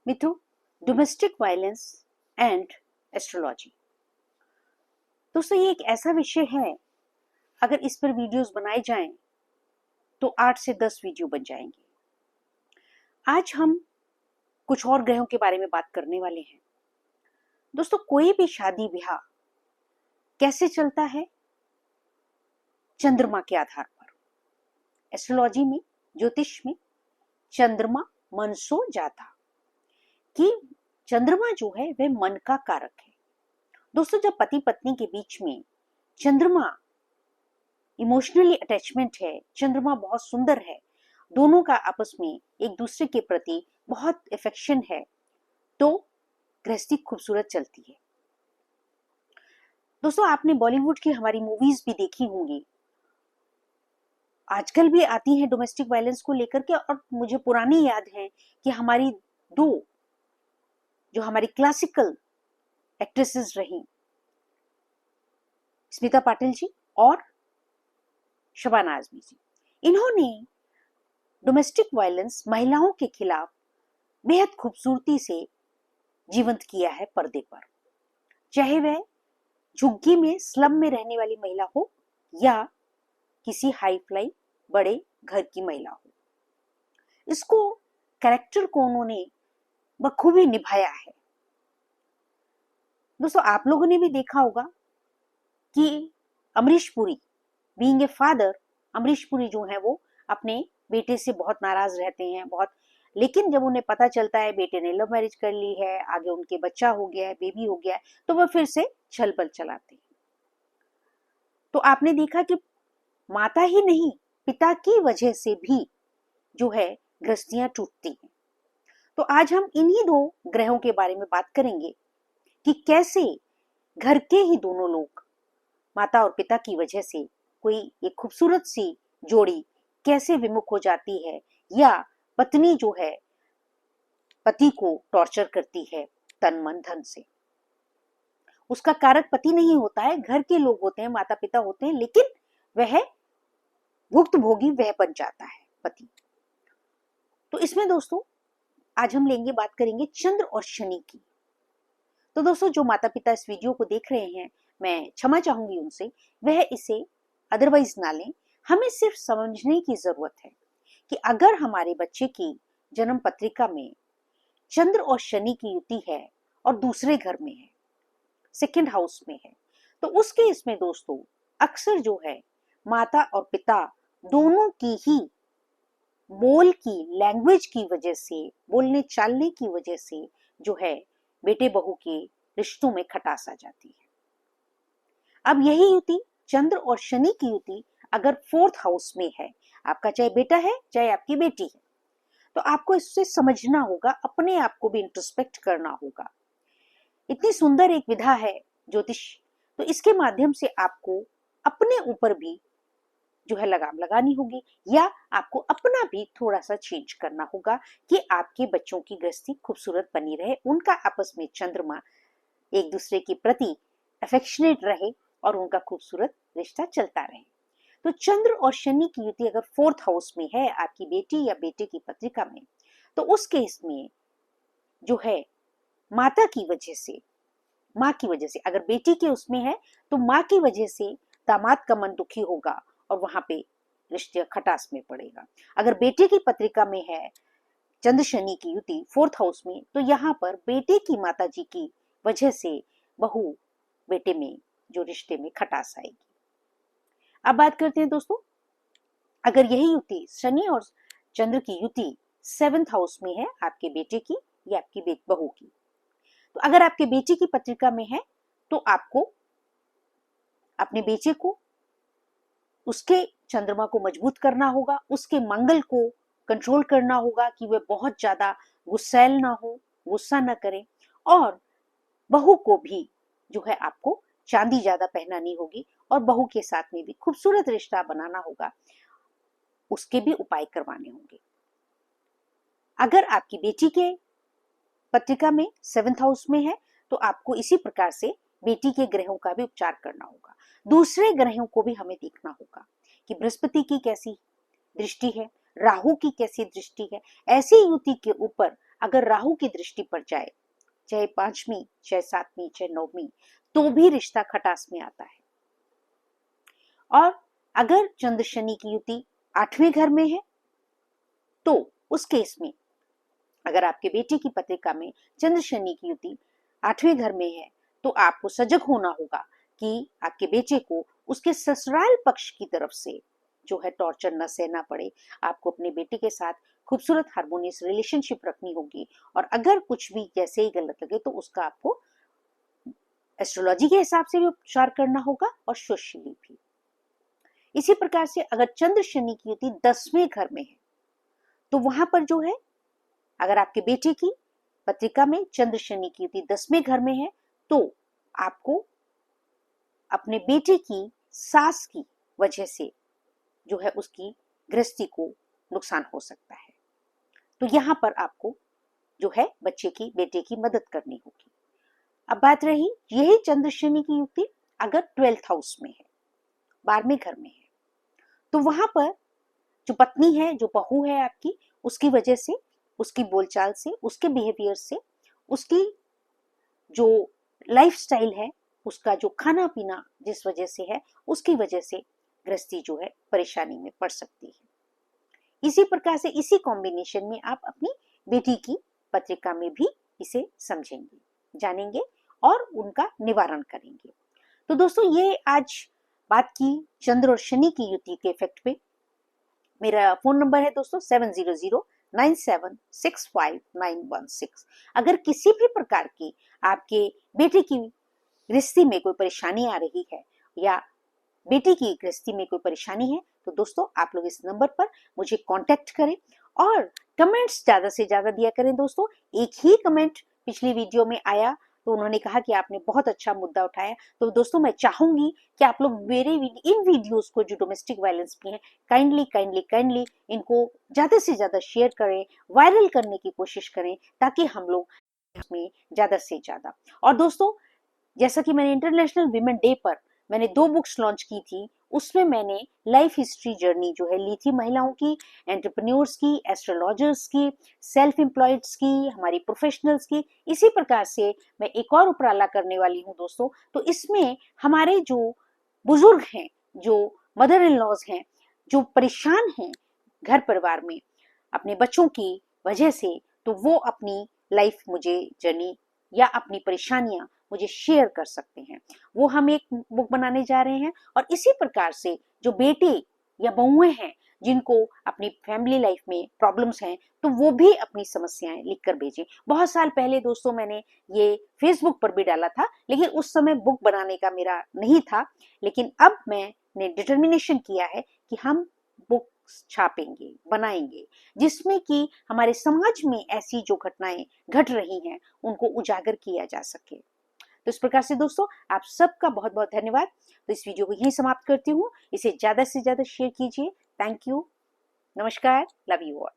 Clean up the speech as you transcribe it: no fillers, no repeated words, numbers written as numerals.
मित्रों, domestic violence and astrology. दोस्तों, ये एक ऐसा विषय है, अगर इस पर वीडियोस बनाए जाएं तो 8 से 10 वीडियो बन जाएंगे। आज हम कुछ और ग्रहों के बारे में बात करने वाले हैं। दोस्तों, कोई भी शादी ब्याह कैसे चलता है? चंद्रमा के आधार पर। एस्ट्रोलॉजी में, ज्योतिष में चंद्रमा मनसो जाता कि चंद्रमा जो है वह मन का कारक है। दोस्तों, जब पति पत्नी के बीच में चंद्रमा इमोशनली अटैचमेंट है, चंद्रमा बहुत सुंदर है, दोनों का आपस में एक दूसरे के प्रति बहुत अफेक्शन है, तो गृहस्थी खूबसूरत चलती है। दोस्तों, आपने बॉलीवुड की हमारी मूवीज भी देखी होंगी, आजकल भी आती हैं डोमेस्टिक वायलेंस को लेकर के। और मुझे पुरानी याद है कि हमारी दो जो हमारी क्लासिकल एक्ट्रेसेस रही, स्मिता पाटिल जी और शबाना आजमी जी, इन्होंने डोमेस्टिक वायलेंस महिलाओं के खिलाफ बेहद खूबसूरती से जीवंत किया है पर्दे पर। चाहे वह झुग्गी में, स्लम में रहने वाली महिला हो या किसी हाई फ्लाई बड़े घर की महिला हो, इसको कैरेक्टर को उन्होंने बखूबी निभाया है। दोस्तों, आप लोगों ने भी देखा होगा कि Amrish Puri, being a father, Amrish Puri जो है वो अपने बेटे से बहुत नाराज रहते हैं, बहुत। लेकिन जब उन्हें पता चलता है बेटे ने लव मैरिज कर ली है, आगे उनके बच्चा हो गया है, बेबी हो गया है, तो वह फिर से छल बल चलाते हैं। तो आपने देखा कि माता ही नहीं, पिता की वजह से भी जो है गृहस्थियां टूटती हैं। तो आज हम इन्हीं दो ग्रहों के बारे में बात करेंगे कि कैसे घर के ही दोनों लोग, माता और पिता की वजह से कोई एक खूबसूरत सी जोड़ी कैसे विमुख हो जाती है, या पत्नी जो है पति को टॉर्चर करती है तन मन धन से। उसका कारक पति नहीं होता है, घर के लोग होते हैं, माता पिता होते हैं, लेकिन वह भुक्तभोगी वह बन जाता है पति। तो इसमें दोस्तों आज हम बात करेंगे चंद्र और शनि की। तो दोस्तों, जो माता पिता इस वीडियो को देख रहे हैं, मैं क्षमा चाहूंगी उनसे, वह इसे अदरवाइज ना लें। हमें सिर्फ समझने की जरूरत है कि अगर हमारे बच्चे की जन्म पत्रिका में चंद्र और शनि की युति है और दूसरे घर में है, सेकंड हाउस में है, तो उस केस में दोस्तों अक्सर जो है माता और पिता दोनों की ही बोल की, लैंग्वेज की वजह से, बोलने चालने की वजह से जो है बेटे बहू के रिश्तों में खटास आ जाती है। अब यही युति, चंद्र और शनि की युति, अगर फोर्थ हाउस में है, आपका चाहे बेटा है चाहे आपकी बेटी है, तो आपको इससे समझना होगा, अपने आप को भी इंट्रोस्पेक्ट करना होगा। इतनी सुंदर एक विधा है ज्योतिष, तो इसके माध्यम से आपको अपने ऊपर भी जो है लगाम लगानी होगी, या आपको अपना भी थोड़ा सा चेंज करना होगा कि आपके बच्चों की गृहस्थी खूबसूरत बनी रहे, उनका आपस में चंद्रमा एक दूसरे के प्रति अफेक्शनेट रहे और उनका खूबसूरत रिश्ता चलता रहे। तो चंद्र और शनि की युति अगर फोर्थ हाउस में है आपकी बेटी या बेटे की पत्रिका में, तो उस केस में जो है माता की वजह से, माँ की वजह से, अगर बेटी के उसमें है तो माँ की वजह से दामाद का मन दुखी होगा और वहां पे रिश्ते खटास में पड़ेगा। अगर बेटे की पत्रिका में है चंद्र शनि की युति फोर्थ हाउस में, तो यहाँ पर बेटे की माता जी की वजह से बहू बेटे में जो रिश्ते में खटास आएगी। अब बात करते हैं दोस्तों, अगर यही युति शनि और चंद्र की युति सेवेंथ हाउस में है आपके बेटे की या आपकी बहू की, तो अगर आपके बेटे की पत्रिका में है तो आपको अपने बेटे को, उसके चंद्रमा को मजबूत करना होगा, उसके मंगल को कंट्रोल करना होगा कि वह बहुत ज्यादा गुस्सैल ना हो, गुस्सा ना करे। और बहू को भी जो है आपको चांदी ज्यादा पहनानी होगी और बहू के साथ में भी खूबसूरत रिश्ता बनाना होगा, उसके भी उपाय करवाने होंगे। अगर आपकी बेटी के पत्रिका में सेवेंथ हाउस में है तो आपको इसी प्रकार से बेटी के ग्रहों का भी उपचार करना होगा। दूसरे ग्रहों को भी हमें देखना होगा कि बृहस्पति की कैसी दृष्टि है, राहु की कैसी दृष्टि है। ऐसी युति के ऊपर अगर राहु की दृष्टि पड़ जाए, चाहे 5वीं, चाहे 7वीं, चाहे 9वीं, तो भी रिश्ता खटास में आता है। और अगर चंद्र शनि की युति 8वें घर में है, तो उस केस में अगर आपके बेटे की पत्रिका में चंद्र शनि की युति 8वें घर में है, तो आपको सजग होना होगा कि आपके बेटे को उसके ससुराल पक्ष की तरफ से जो है टॉर्चर न सहना पड़े। आपको अपने बेटे के साथ खूबसूरत हार्मोनियस रिलेशनशिप रखनी होगी, और अगर कुछ भी जैसे ही गलत लगे तो उसका आपको एस्ट्रोलॉजी के हिसाब से भी उपचार करना होगा और सोशली भी। इसी प्रकार से अगर चंद्र शनि की युति 10वें घर में है, तो वहां पर जो है, अगर आपके बेटे की पत्रिका में चंद्र शनि की युति 10वें घर में है, तो आपको अपने बेटे की सास की वजह से जो है उसकी गृहस्थी को नुकसान हो सकता है। तो यहाँ पर आपको जो है बच्चे की, बेटे की मदद करनी होगी। अब बात रही यही चंद्र शनि की युति अगर 12th हाउस में है, 12वें घर में है, तो वहां पर जो पत्नी है, जो बहू है आपकी, उसकी वजह से, उसकी बोलचाल से, उसके बिहेवियर से, उसकी जो लाइफस्टाइल है, उसका जो खाना पीना जिस वजह से है, उसकी वजह से गृहस्थी जो है परेशानी में पड़ सकती है। इसी प्रकार से इसी कॉम्बिनेशन में आप अपनी बेटी की पत्रिका में भी इसे समझेंगे, जानेंगे और उनका निवारण करेंगे। तो दोस्तों, ये आज बात की चंद्र और शनि की युति के इफेक्ट पे। मेरा फोन नंबर है दोस्तों 7009765916। अगर किसी भी प्रकार की आपके बेटे की गृहस्थी में कोई परेशानी आ रही है या बेटे की गृहस्थी में कोई परेशानी है, तो दोस्तों आप लोग इस नंबर पर मुझे कांटेक्ट करें और कमेंट्स ज्यादा से ज्यादा दिया करें। दोस्तों, एक ही कमेंट पिछली वीडियो में आया तो उन्होंने कहा कि आपने बहुत अच्छा मुद्दा उठाया। तो दोस्तों, मैं चाहूंगी कि आप लोग मेरे इन वीडियोस को जो डोमेस्टिक वायलेंस की हैं, काइंडली इनको ज्यादा से ज्यादा शेयर करें, वायरल करने की कोशिश करें, ताकि हम लोग इसमें ज्यादा से ज्यादा। और दोस्तों, जैसा कि मैंने इंटरनेशनल वीमेन डे पर मैंने 2 बुक्स लॉन्च की थी, उसमें मैंने लाइफ हिस्ट्री जर्नी जो है ली थी महिलाओं की, एंटरप्रेन्योर्स की, एस्ट्रोलॉजर्स की, सेल्फ एम्प्लॉयड्स की, हमारी प्रोफेशनल्स की। इसी प्रकार से मैं एक और उपराला करने वाली हूँ दोस्तों। तो इसमें हमारे जो बुजुर्ग हैं, जो मदर इन लॉज हैं, जो परेशान हैं घर परिवार में अपने बच्चों की वजह से, तो वो अपनी लाइफ मुझे जर्नी या अपनी परेशानियां मुझे शेयर कर सकते हैं। वो हम एक बुक बनाने जा रहे हैं। और इसी प्रकार से जो बेटे या बहुएं हैं जिनको अपनी फैमिली लाइफ में प्रॉब्लम्स हैं, तो वो भी अपनी समस्याएं लिखकर भेजें। बहुत साल पहले दोस्तों मैंने ये फेसबुक पर भी डाला था, लेकिन उस समय बुक बनाने का मेरा नहीं था। लेकिन अब मैंने डिटर्मिनेशन किया है कि हम बुक छापेंगे, बनाएंगे, जिसमें कि हमारे समाज में ऐसी जो घटनाएं घट रही हैं उनको उजागर किया जा सके। तो इस प्रकार से दोस्तों, आप सबका बहुत बहुत धन्यवाद। तो इस वीडियो को यहीं समाप्त करती हूँ। इसे ज्यादा से ज्यादा शेयर कीजिए। थैंक यू, नमस्कार, लव यू ऑल।